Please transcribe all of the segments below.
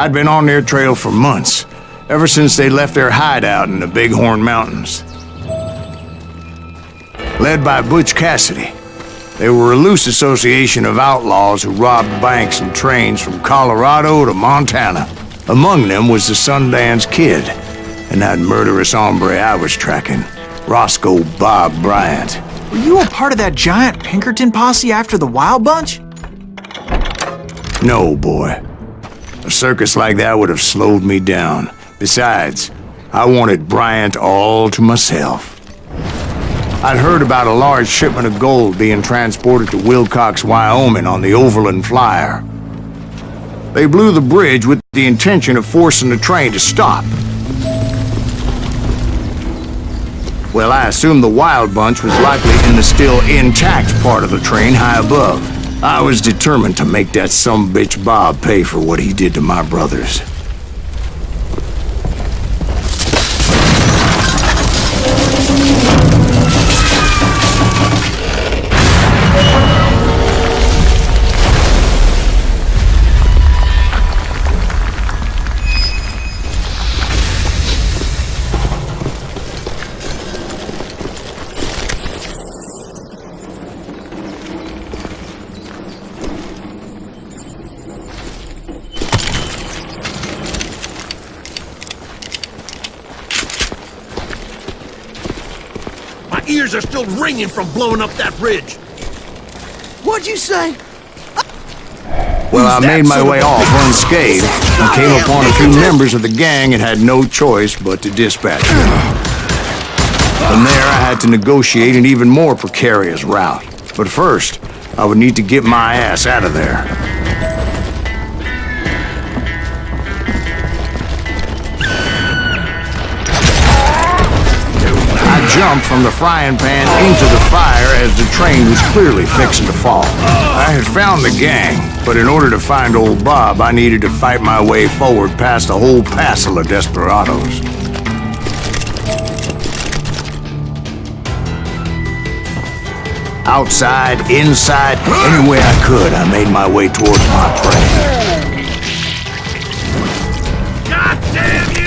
I'd been on their trail for months, ever since they left their hideout in the Bighorn Mountains. Led by Butch Cassidy, they were a loose association of outlaws who robbed banks and trains from Colorado to Montana. Among them was the Sundance Kid, and that murderous hombre I was tracking, Roscoe Bob Bryant. Were you a part of that giant Pinkerton posse after the Wild Bunch? No, boy. A circus like that would have slowed me down. Besides, I wanted Bryant all to myself. I'd heard about a large shipment of gold being transported to Wilcox, Wyoming on the Overland Flyer. They blew the bridge with the intention of forcing the train to stop. Well, I assumed the Wild Bunch was likely in the still intact part of the train high above. I was determined to make that sumbitch Bob pay for what he did to my brothers. Ears are still ringing from blowing up that bridge. What'd you say? Well, I made my way off unscathed and came upon a few members of the gang and had no choice but to dispatch them. From there, I had to negotiate an even more precarious route. But first, I would need to get my ass out of there. Jumped from the frying pan into the fire as the train was clearly fixing to fall. I had found the gang, but in order to find old Bob, I needed to fight my way forward past a whole passel of desperados. Outside, inside, any way I could, I made my way towards my prey. God damn you!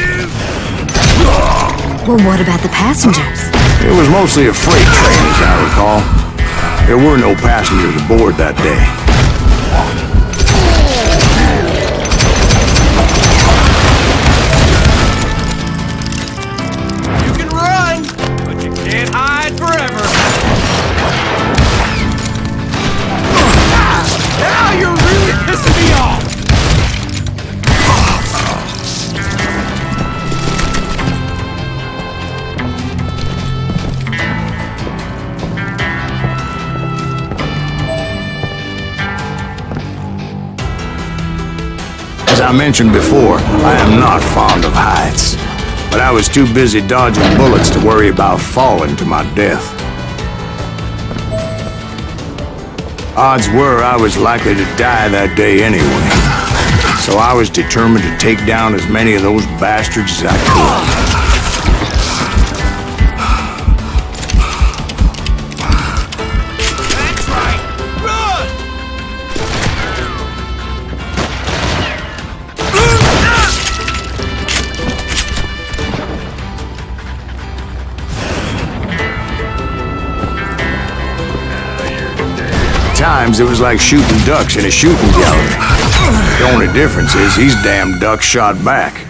Well, what about the passengers? It was mostly a freight train, as I recall. There were no passengers aboard that day. You can run, but you can't hide forever. Now you're really pissing me off! As I mentioned before, I am not fond of heights, but I was too busy dodging bullets to worry about falling to my death. Odds were I was likely to die that day anyway, so I was determined to take down as many of those bastards as I could. Times it was like shooting ducks in a shooting gallery. The only difference is these damn ducks shot back.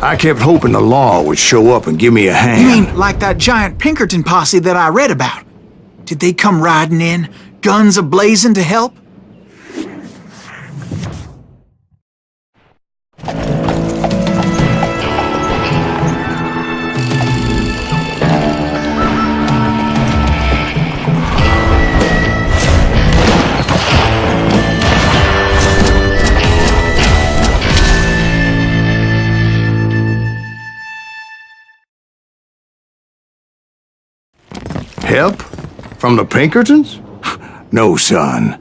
I kept hoping the law would show up and give me a hand. You mean like that giant Pinkerton posse that I read about? Did they come riding in, guns a-blazing to help? From the Pinkertons? No, son.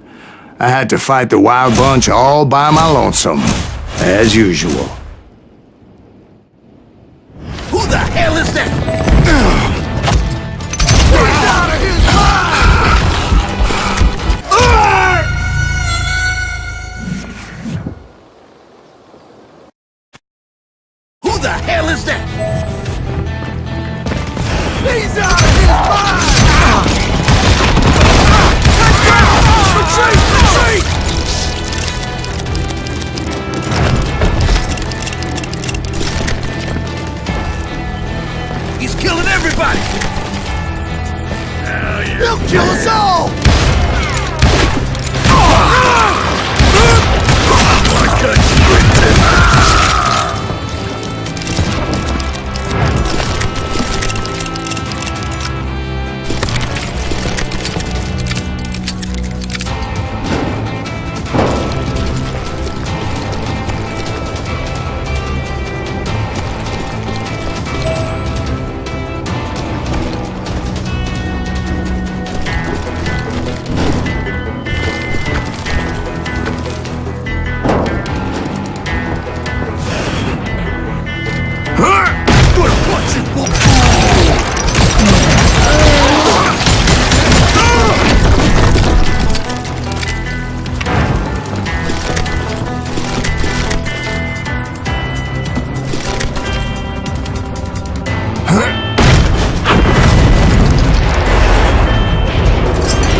I had to fight the Wild Bunch all by my lonesome, as usual. Who the hell is that? Who the hell is that? He's out of his mind! Retreat! Retreat! He's killing everybody! He'll kill us all!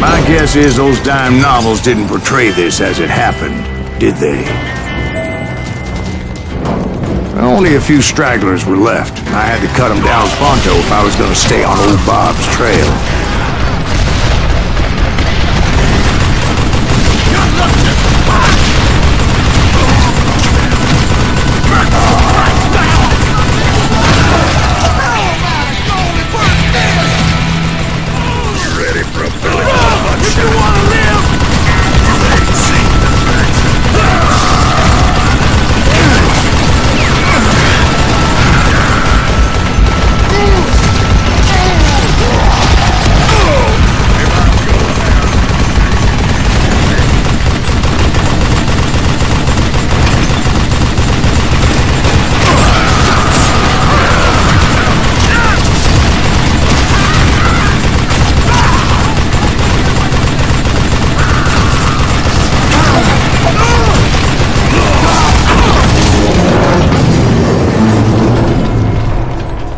My guess is those dime novels didn't portray this as it happened, did they? Only a few stragglers were left. I had to cut them down pronto if I was going to stay on old Bob's trail.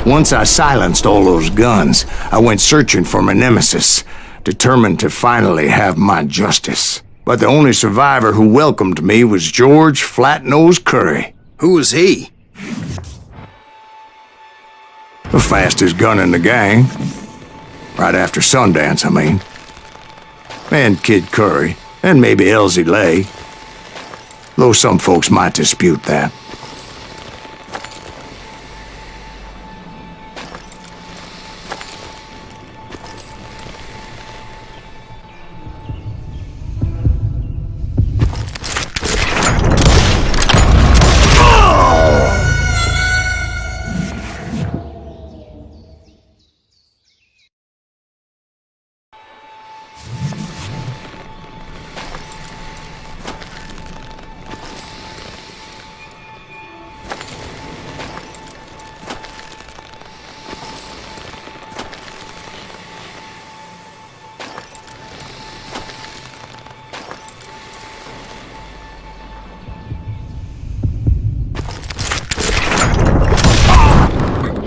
Once I silenced all those guns, I went searching for my nemesis, determined to finally have my justice. But the only survivor who welcomed me was George Flat-Nose Curry. Who was he? The fastest gun in the gang. Right after Sundance, I mean. And Kid Curry, and maybe Elsie Lay. Though some folks might dispute that.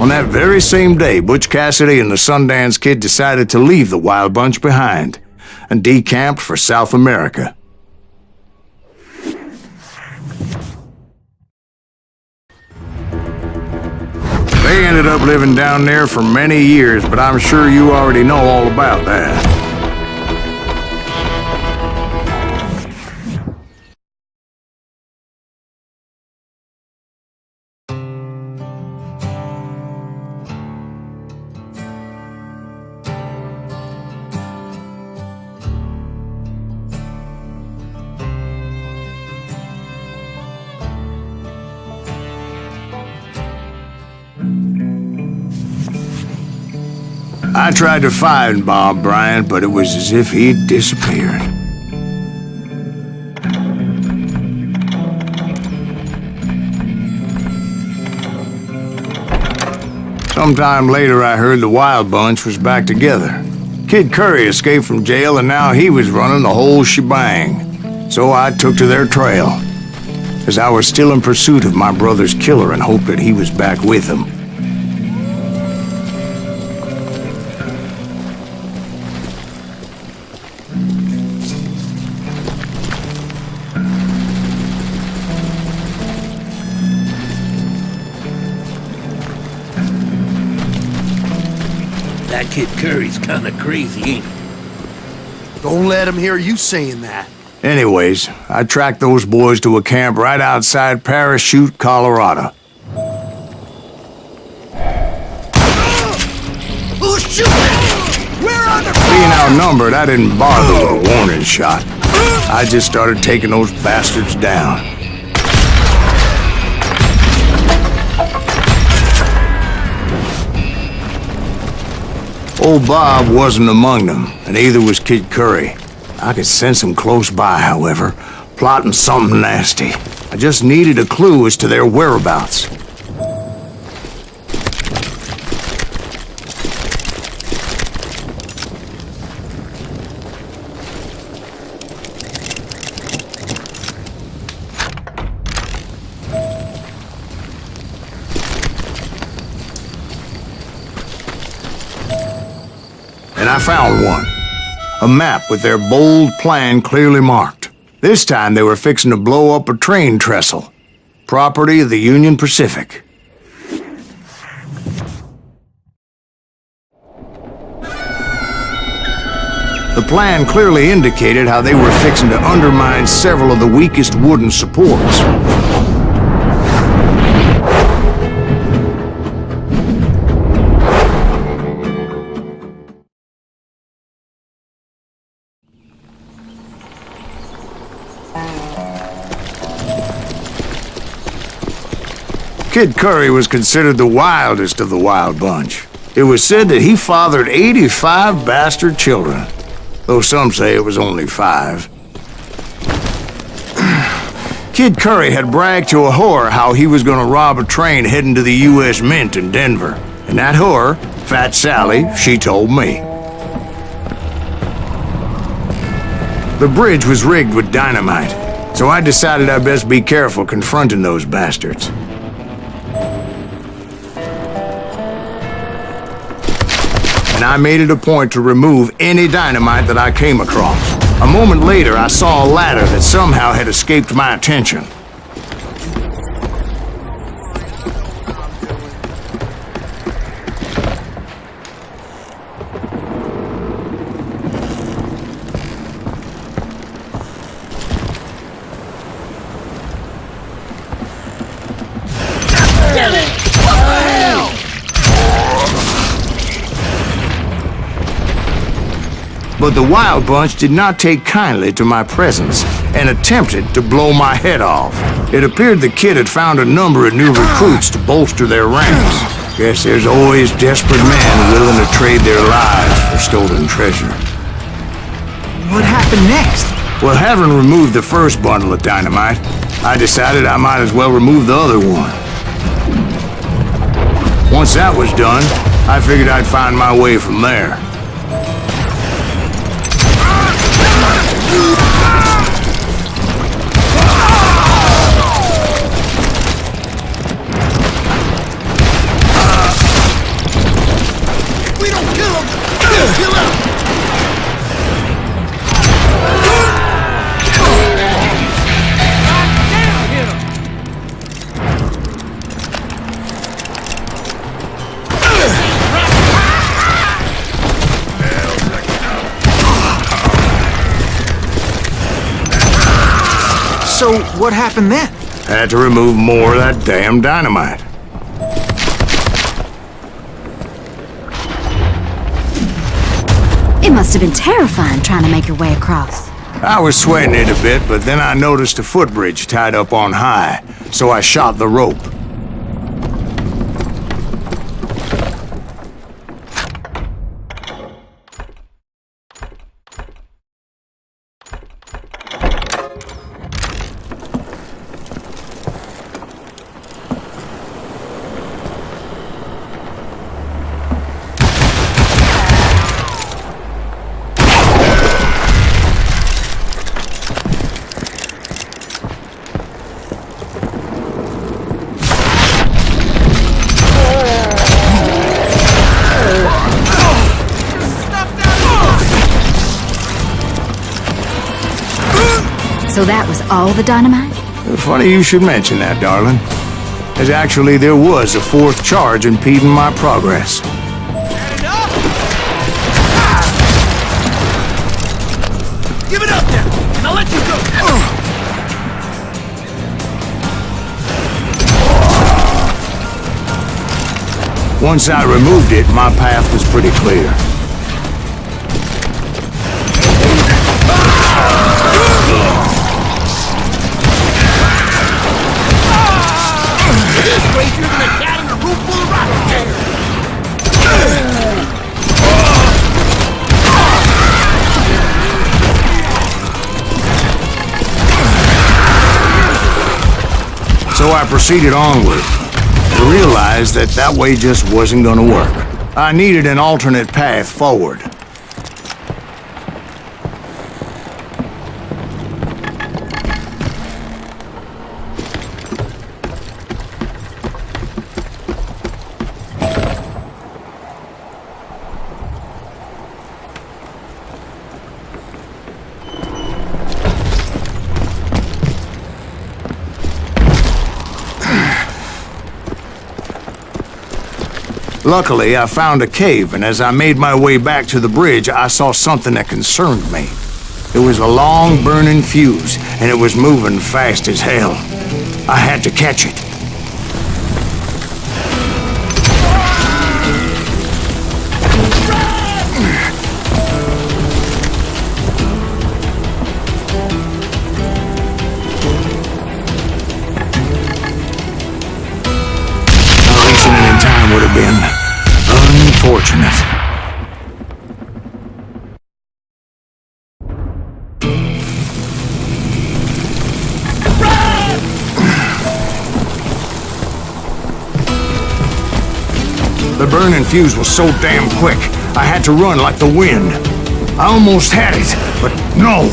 On that very same day, Butch Cassidy and the Sundance Kid decided to leave the Wild Bunch behind and decamped for South America. They ended up living down there for many years, but I'm sure you already know all about that. I tried to find Bob Bryant, but it was as if he'd disappeared. Sometime later, I heard the Wild Bunch was back together. Kid Curry escaped from jail, and now he was running the whole shebang. So I took to their trail, as I was still in pursuit of my brother's killer and hoped that he was back with him. That Kid Curry's kinda crazy, ain't he? Don't let him hear you saying that. Anyways, I tracked those boys to a camp right outside Parachute, Colorado. Who's shooting? We're under Being outnumbered, I didn't bother with a warning shot. I just started taking those bastards down. Old Bob wasn't among them, and neither was Kid Curry. I could sense him close by, however, plotting something nasty. I just needed a clue as to their whereabouts. And I found one. A map with their bold plan clearly marked. This time they were fixing to blow up a train trestle. Property of the Union Pacific. The plan clearly indicated how they were fixing to undermine several of the weakest wooden supports. Kid Curry was considered the wildest of the Wild Bunch. It was said that he fathered 85 bastard children, though some say it was only 5. Kid Curry had bragged to a whore how he was going to rob a train heading to the U.S. Mint in Denver. And that whore, Fat Sally, she told me. The bridge was rigged with dynamite, so I decided I'd best be careful confronting those bastards. And I made it a point to remove any dynamite that I came across. A moment later, I saw a ladder that somehow had escaped my attention. But the Wild Bunch did not take kindly to my presence and attempted to blow my head off. It appeared the kid had found a number of new recruits to bolster their ranks. Guess there's always desperate men willing to trade their lives for stolen treasure. What happened next? Well, having removed the first bundle of dynamite, I decided I might as well remove the other one. Once that was done, I figured I'd find my way from there. We don't kill him! We'll kill him! So, what happened then? Had to remove more of that damn dynamite. It must have been terrifying trying to make your way across. I was sweating it a bit, but then I noticed a footbridge tied up on high, so I shot the rope. So that was all the dynamite? Funny you should mention that, darling. As actually, there was a fourth charge impeding my progress. Enough! Give it up now, and I'll let you go. Once I removed it, my path was pretty clear. This crazier than a cat in a room full of rocking chairs. So I proceeded onward. I realized that that way just wasn't gonna work. I needed an alternate path forward. Luckily, I found a cave, and as I made my way back to the bridge, I saw something that concerned me. It was a long, burning fuse, and it was moving fast as hell. I had to catch it. Not reaching it in time would have been unfortunate. The burning fuse was so damn quick, I had to run like the wind. I almost had it, but no.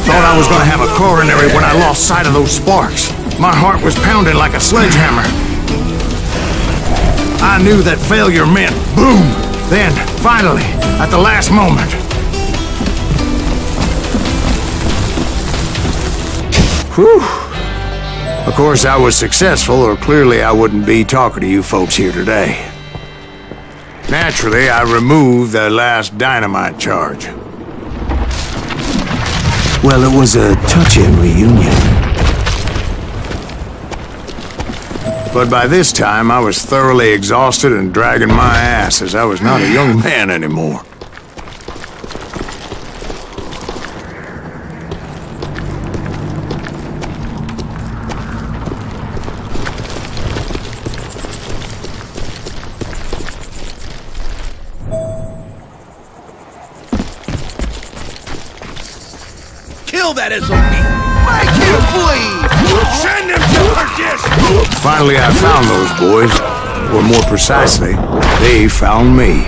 Thought I was gonna have a coronary when I lost sight of those sparks. My heart was pounding like a sledgehammer. I knew that failure meant boom! Then, finally, at the last moment. Whew! Of course, I was successful, or clearly I wouldn't be talking to you folks here today. Naturally, I removed the last dynamite charge. Well, it was a touching reunion. But by this time, I was thoroughly exhausted and dragging my ass as I was not a young man anymore. Kill that SOB! Make him bleed! Send him to perdition! Finally, I found those boys. Or more precisely, they found me.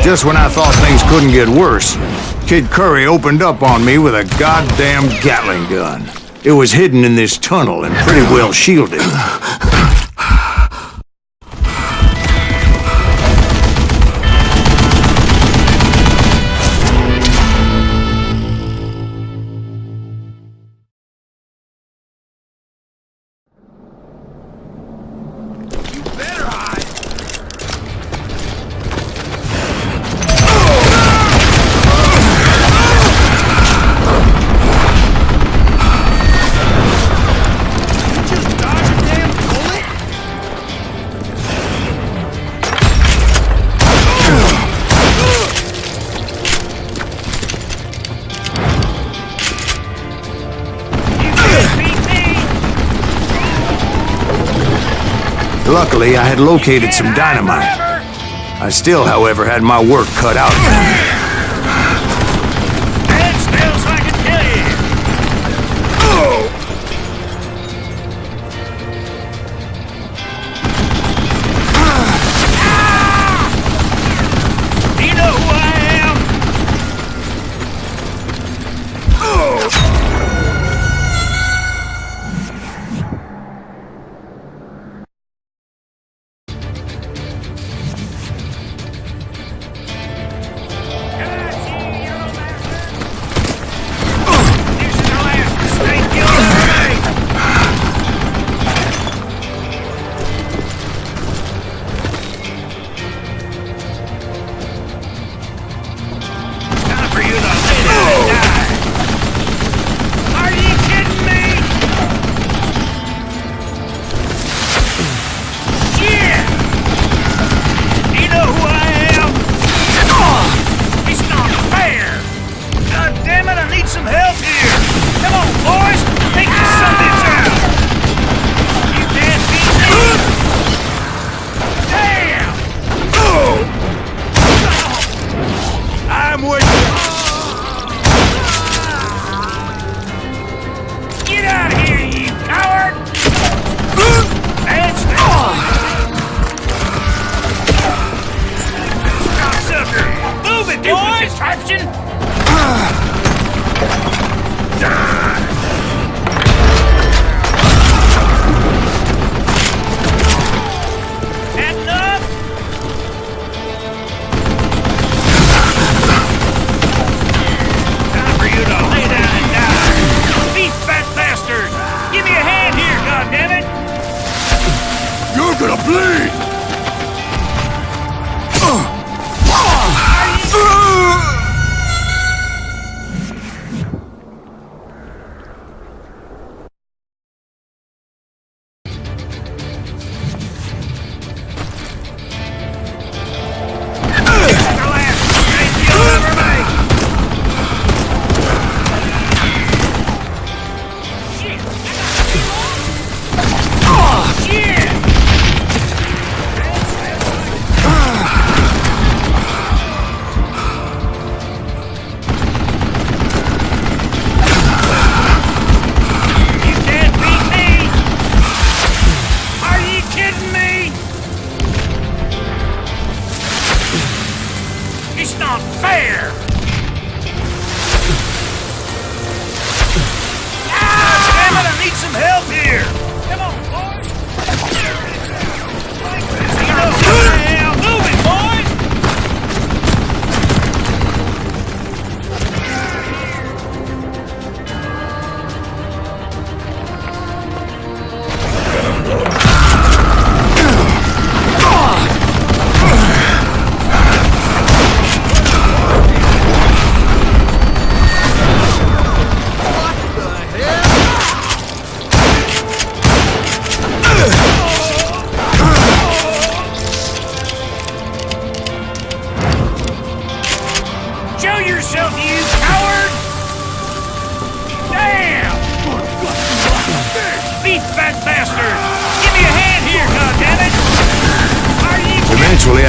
Just when I thought things couldn't get worse, Kid Curry opened up on me with a goddamn Gatling gun. It was hidden in this tunnel and pretty well shielded. Luckily, I had located some dynamite. I still, however, had my work cut out for me. Stand still so I can kill you!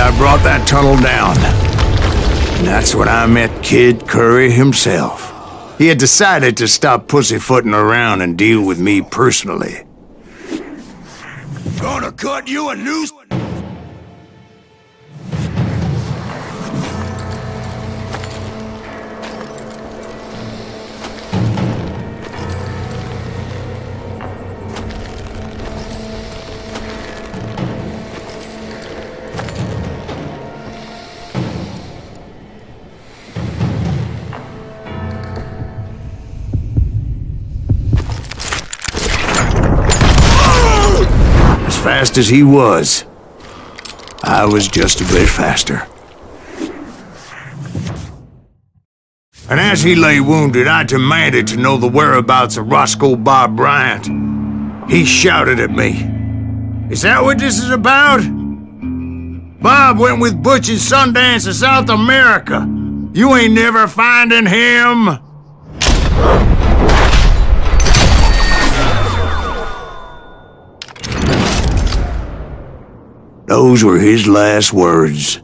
I brought that tunnel down. And that's when I met Kid Curry himself. He had decided to stop pussyfooting around and deal with me personally. Gonna cut you a new... As fast as he was, I was just a bit faster. And as he lay wounded, I demanded to know the whereabouts of Roscoe Bob Bryant. He shouted at me. "Is that what this is about? Bob went with Butch and Sundance to South America. You ain't never finding him." Those were his last words.